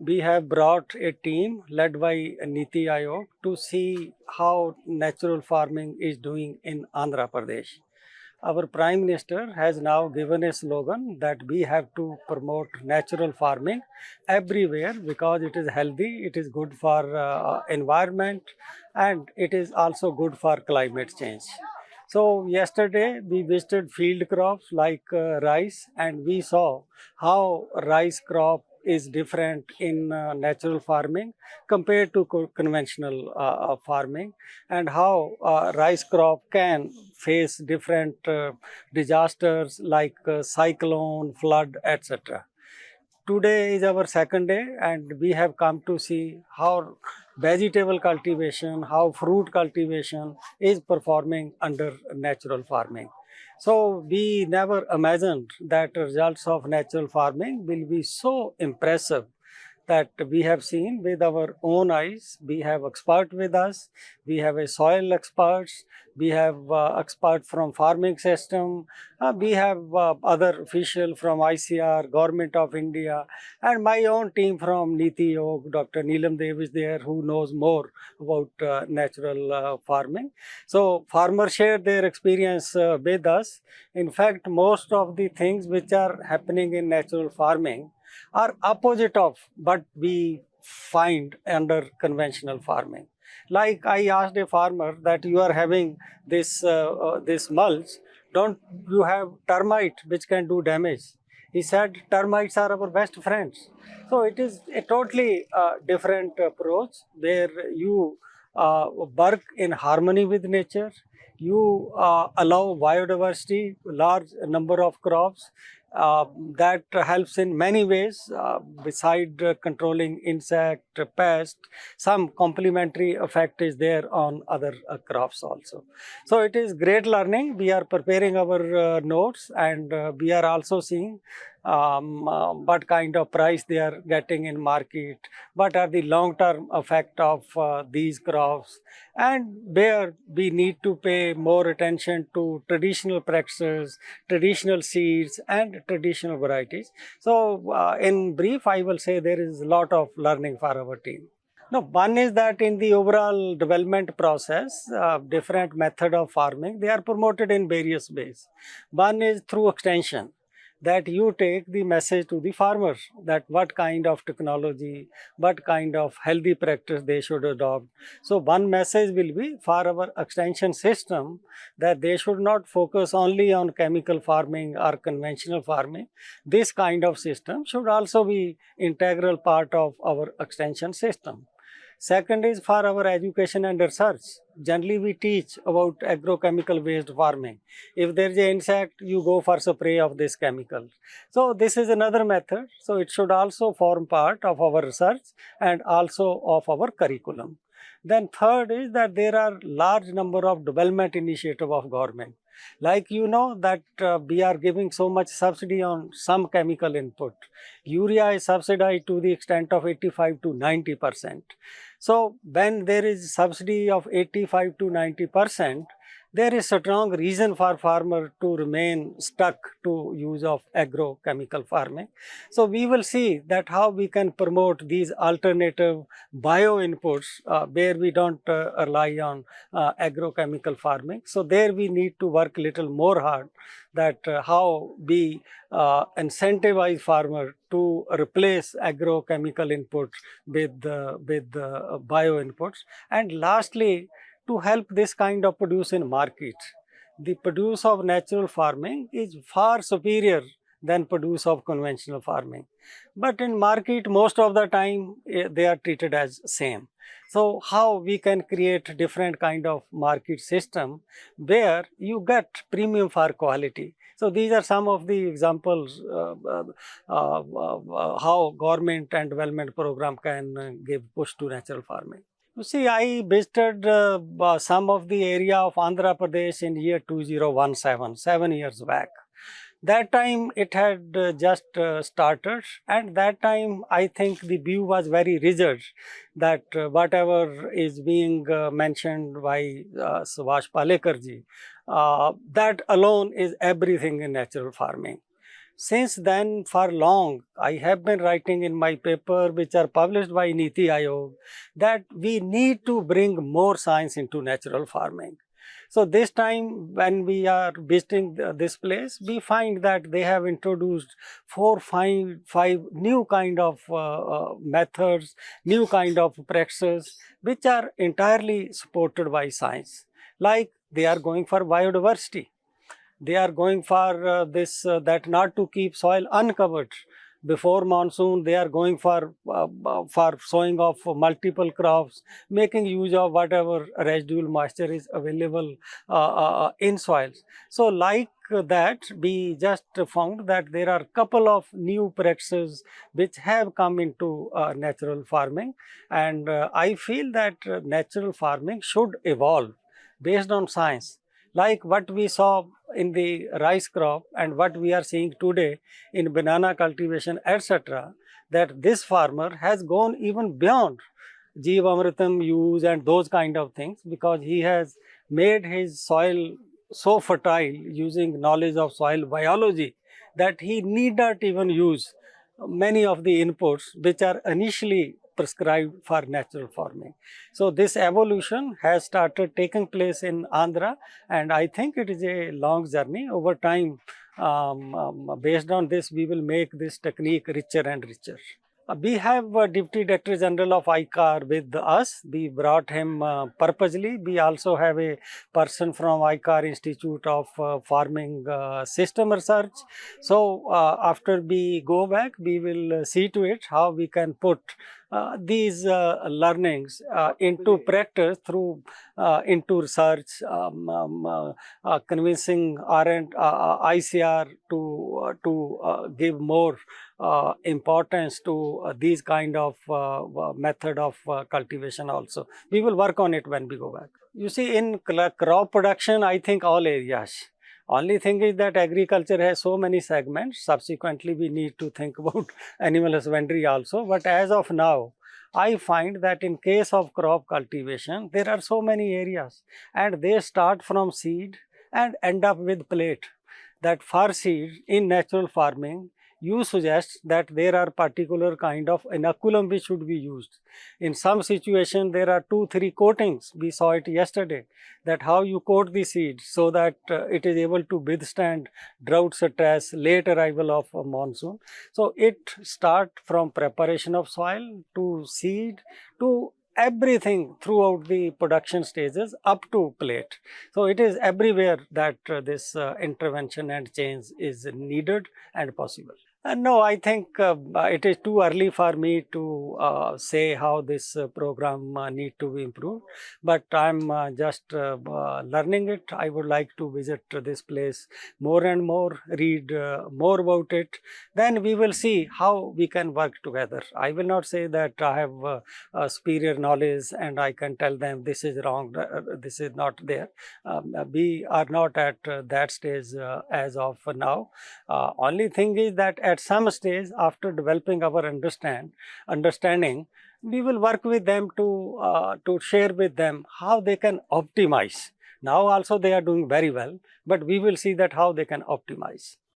we have brought a team led by NITI Aayog to see how natural farming is doing in Andhra Pradesh. Our Prime Minister has now given a slogan that we have to promote natural farming everywhere because it is healthy, it is good for environment, and it is also good for climate change. So yesterday we visited field crops like rice, and we saw how rice crop is different in natural farming compared to conventional farming, and how rice crop can face different disasters like cyclone, flood, etc. Today is our second day, and we have come to see how vegetable cultivation, how fruit cultivation is performing under natural farming. So we never imagined that results of natural farming will be so impressive that we have seen with our own eyes. We have expert with us, we have a soil experts, we have expert from farming system, we have other official from ICR, Government of India, and my own team from NITI Aayog, Dr. Neelam Dev is there, who knows more about natural farming. So farmers share their experience with us. In fact, most of the things which are happening in natural farming are opposite of what we find under conventional farming. Like I asked a farmer that you are having this mulch, don't you have termite which can do damage? He said termites are our best friends. So it is a totally different approach where you work in harmony with nature. You allow biodiversity, large number of crops, that helps in many ways. Beside controlling insect, pest, some complementary effect is there on other crops also. So it is great learning. We are preparing our notes, and we are also seeing what kind of price they are getting in market, what are the long-term effect of these crops, and where we need to pay more attention to traditional practices, traditional seeds, and traditional varieties. So in brief, I will say there is a lot of learning for our team. No, one is that in the overall development process, different method of farming, they are promoted in various ways. One is through extension, that you take the message to the farmers that what kind of technology, what kind of healthy practice they should adopt. So one message will be for our extension system that they should not focus only on chemical farming or conventional farming. This kind of system should also be integral part of our extension system. Second is for our education and research. Generally, we teach about agrochemical based farming. If there is an insect, you go for spray of this chemical. So this is another method. So it should also form part of our research and also of our curriculum. Then third is that there are large number of development initiative of government. Like you know that we are giving so much subsidy on some chemical input. Urea is subsidized to the extent of 85 to 90%. So when there is subsidy of 85 to 90%, there is a strong reason for farmer to remain stuck to use of agrochemical farming. So we will see that how we can promote these alternative bio inputs where we don't rely on agrochemical farming. So there we need to work little more hard that how we incentivize farmer to replace agrochemical inputs with bio inputs. And lastly, to help this kind of produce in market. The produce of natural farming is far superior than produce of conventional farming. But in market, most of the time, they are treated as same. So how we can create different kind of market system where you get premium for quality. So these are some of the examples how government and development program can give push to natural farming. You see, I visited some of the area of Andhra Pradesh in year 2017, 7 years back. That time it had just started, and that time I think the view was very rigid that whatever is being mentioned by Subhash Palekar ji, that alone is everything in natural farming. Since then, for long, I have been writing in my paper, which are published by NITI Aayog, that we need to bring more science into natural farming. So this time when we are visiting this place, we find that they have introduced five new kind of methods, new kind of practices, which are entirely supported by science. Like they are going for biodiversity. They are going for that not to keep soil uncovered. Before monsoon, they are going for sowing of multiple crops, making use of whatever residual moisture is available in soils. So, like that, we just found that there are couple of new practices which have come into natural farming, and I feel that natural farming should evolve based on science, like what we saw in the rice crop and what we are seeing today in banana cultivation, etc., that this farmer has gone even beyond Jeevamritam use and those kind of things, because he has made his soil so fertile using knowledge of soil biology that he need not even use many of the inputs which are initially prescribed for natural farming. So this evolution has started taking place in Andhra, and I think it is a long journey. Over time, based on this, we will make this technique richer and richer. We have Deputy Director General of ICAR with us. We brought him purposely. We also have a person from ICAR Institute of Farming System Research. So after we go back, we will see to it how we can put these learnings into practice through into research, convincing ICR to give more importance to these kind of method of cultivation also. We will work on it when we go back. You see, in crop production, I think all areas. Only thing is that agriculture has so many segments. Subsequently, we need to think about animal husbandry also. But as of now, I find that in case of crop cultivation, there are so many areas, and they start from seed and end up with plate. That for seed in natural farming, you suggest that there are particular kind of inoculum which should be used. In some situation, there are 2-3 coatings. We saw it yesterday, that how you coat the seed so that it is able to withstand drought stress, late arrival of a monsoon. So it start from preparation of soil to seed to everything throughout the production stages up to plate. So it is everywhere that this intervention and change is needed and possible. No, I think it is too early for me to say how this program need to be improved, but I'm just learning it. I would like to visit this place more and more, read more about it. Then we will see how we can work together. I will not say that I have superior knowledge and I can tell them this is wrong, this is not there. We are not at that stage as of now. Only thing is that at some stage after developing our understanding, we will work with them to share with them how they can optimize. Now also they are doing very well, but we will see that how they can optimize.